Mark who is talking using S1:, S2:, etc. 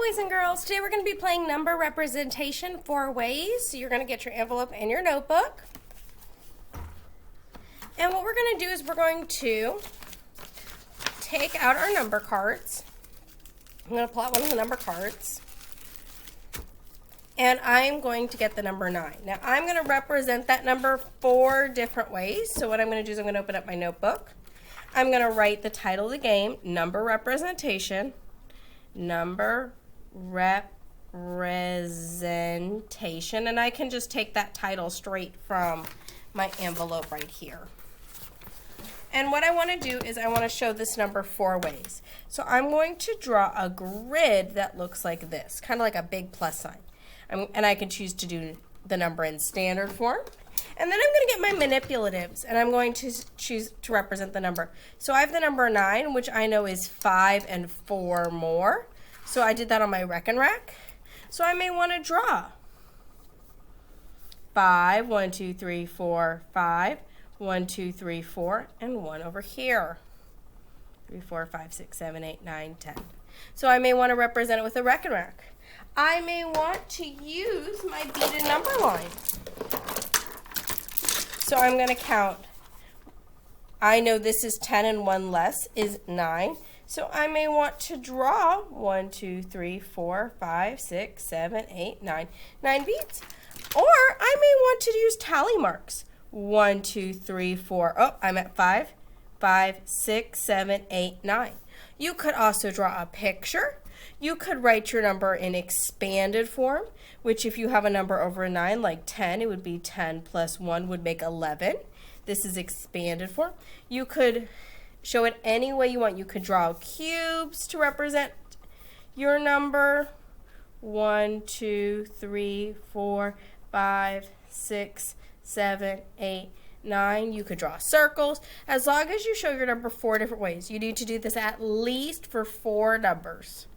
S1: boys and girls. Today we're going to be playing number representation 4 ways. So you're going to get your envelope and your notebook. And what we're going to do is we're going to take out our number cards. I'm going to pull out one of the number cards. And I'm going to get the number 9. Now I'm going to represent that number 4 different ways. So what I'm going to do is I'm going to open up my notebook. I'm going to write the title of the game, Number Representation. Number representation, and I can just take that title straight from my envelope right here. And what I want to do is I want to show this number 4 ways. So I'm going to draw a grid that looks like this, kind of like a big plus sign. And I can choose to do the number in standard form. And then I'm going to get my manipulatives, and I'm going to choose to represent the number. So I have the number 9, which I know is 5 and 4 more. So I did that on my reckon rack. So I may want to draw 5, 1, 2, 3, 4, 5, 1, 2, 3, 4, and 1 over here. 3, 4, 5, 6, 7, 8, 9, 10. So I may want to represent it with a reckon rack. I may want to use my beaded number line. So I'm going to count. I know this is 10 and 1 less is 9. So I may want to draw 1, 2, 3, 4, 5, 6, 7, 8, 9. 9 beads. Or I may want to use tally marks. 1, 2, 3, 4. Oh, I'm at 5. 5, 6, 7, 8, 9. You could also draw a picture. You could write your number in expanded form, which if you have a number over 9, like 10, it would be 10 plus 1 would make 11. This is expanded form. You could show it any way you want. You could draw cubes to represent your number. 1, 2, 3, 4, 5, 6, 7, 8, 9. You could draw circles. As long as you show your number 4 different ways. You need to do this at least for 4 numbers.